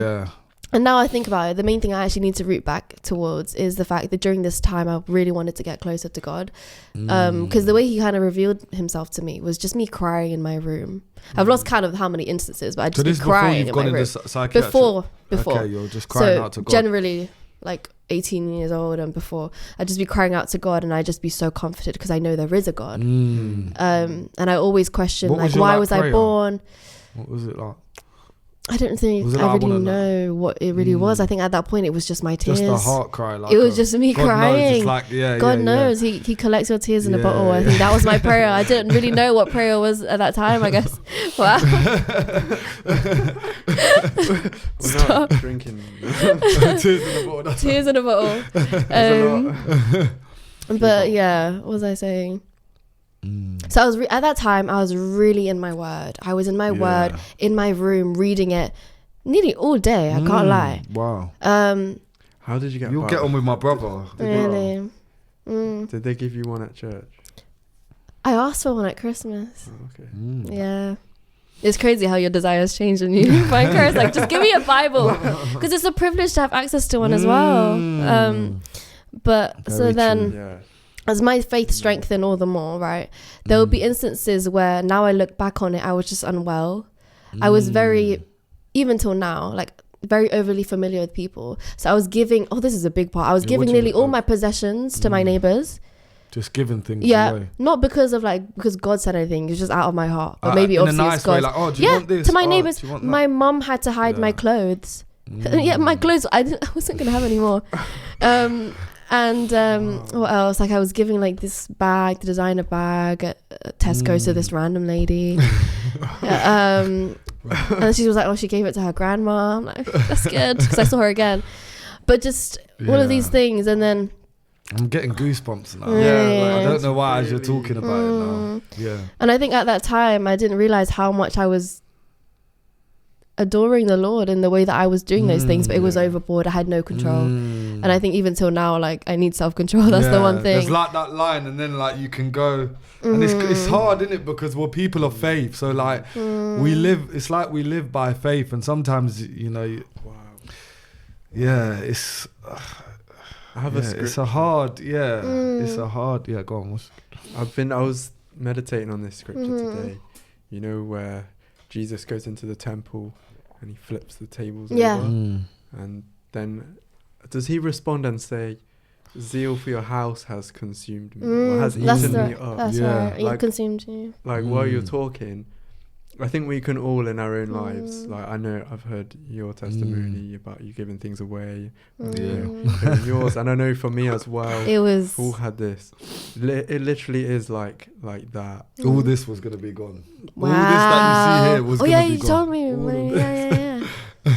Yeah. And now I think about it, the main thing I actually need to root back towards is the fact that during this time I really wanted to get closer to God, because the way he kind of revealed himself to me was just me crying in my room. I've lost count of how many instances, but I just be crying in my room. Before. Okay, you're just crying out to God. Generally, like 18 years old and before, I'd just be crying out to God, and I'd just be so comforted because I know there is a God. And I always question, like, why was I born? What was it like? I don't think I really know what it really was. I think at that point it was just my tears. Just a heart cry. Like it was just me God crying. Knows, God knows. He collects your tears in a bottle. I think that was my prayer. I didn't really know what prayer was at that time, I guess. Wow. Stop drinking. Tears in a bottle. But yeah, what was I saying? So I was at that time I was really in my word. I was in my word in my room reading it nearly all day. I can't lie. Wow. How did you get? You'll get on with my brother. Really? Did they give you one at church? I asked for one at Christmas. Oh, okay. Yeah. It's crazy how your desires change when you find Christ. Like, just give me a Bible, because it's a privilege to have access to one as well. But Very so then. Yeah. As my faith strengthened all the more, right, there will be instances where now I look back on it, I was just unwell. I was very, even till now, like very overly familiar with people. So I was giving, this is a big part. I was giving nearly all my possessions to my neighbors. Just giving things away. Not because God said anything. It's just out of my heart. But maybe obviously nice it's God. Way, like, do you want this? To my neighbors. My mum had to hide my clothes. My clothes, I wasn't going to have any more. What else? Like I was giving like this bag, the designer bag at Tesco to this random lady. And she was like, she gave it to her grandma. I'm like, that's good, because I saw her again. But just all of these things, and then I'm getting goosebumps now. Yeah. I don't know why as you're talking about it now. Yeah. And I think at that time I didn't realize how much I was adoring the Lord in the way that I was doing those things, but it was overboard. I had no control. And I think even till now, like, I need self-control. That's the one thing. There's like that line, and then like you can go, and it's hard, isn't it? Because we're people of faith, so like we live. It's like we live by faith, and sometimes it's. I have a script. It's a hard. It's a hard. Yeah, go on. I was meditating on this scripture today. You know, where Jesus goes into the temple and he flips the tables over, and then does he respond and say, "Zeal for your house has consumed me, or has eaten me up"? That's right. It consumed you. Like while you're talking, I think we can all in our own lives. Like I know I've heard your testimony about you giving things away, yours, and I know for me as well. It was. All had this. It literally is like that. All this was gonna be gone. Wow. All this that you see here was gonna be gone. You told me. Yeah.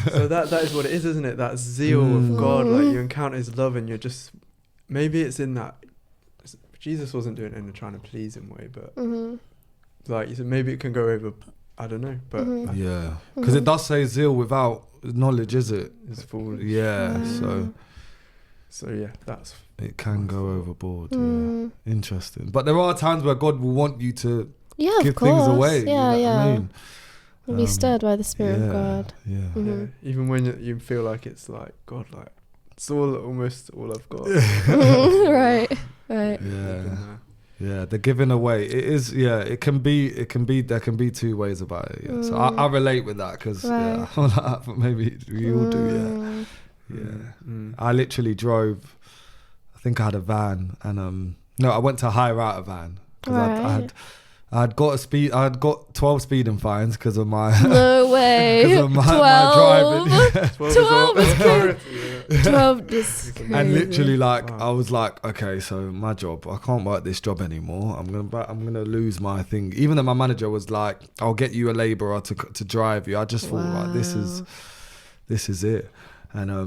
So that is what it is, isn't it? That zeal of God, like you encounter His love, and you're just maybe it's in that. Jesus wasn't doing it in a trying to please Him way, but like you said, maybe it can go over. I don't know, but because it does say zeal without knowledge, is it? It's foolish. Yeah, so yeah, that's it can go overboard. Yeah, interesting. But there are times where God will want you to give things away. Yeah, you know what I mean? You'll be stirred by the Spirit of God. Yeah. Even when you feel like it's like God, like it's almost all I've got. Right. Yeah, the giving away. It is. Yeah, it can be. There can be two ways about it. Yeah. So I relate with that because maybe we all do. Yeah. I literally drove. I think I had a van, and I went to hire out a van because I'd got 12 speeding fines because of my no way 'cause of my driving. 12 is crazy. 12 is crazy. And literally I was like, okay, so my job, I can't work this job anymore. I'm gonna lose my thing. Even though my manager was like, I'll get you a labourer to drive you. I just thought like this is it. And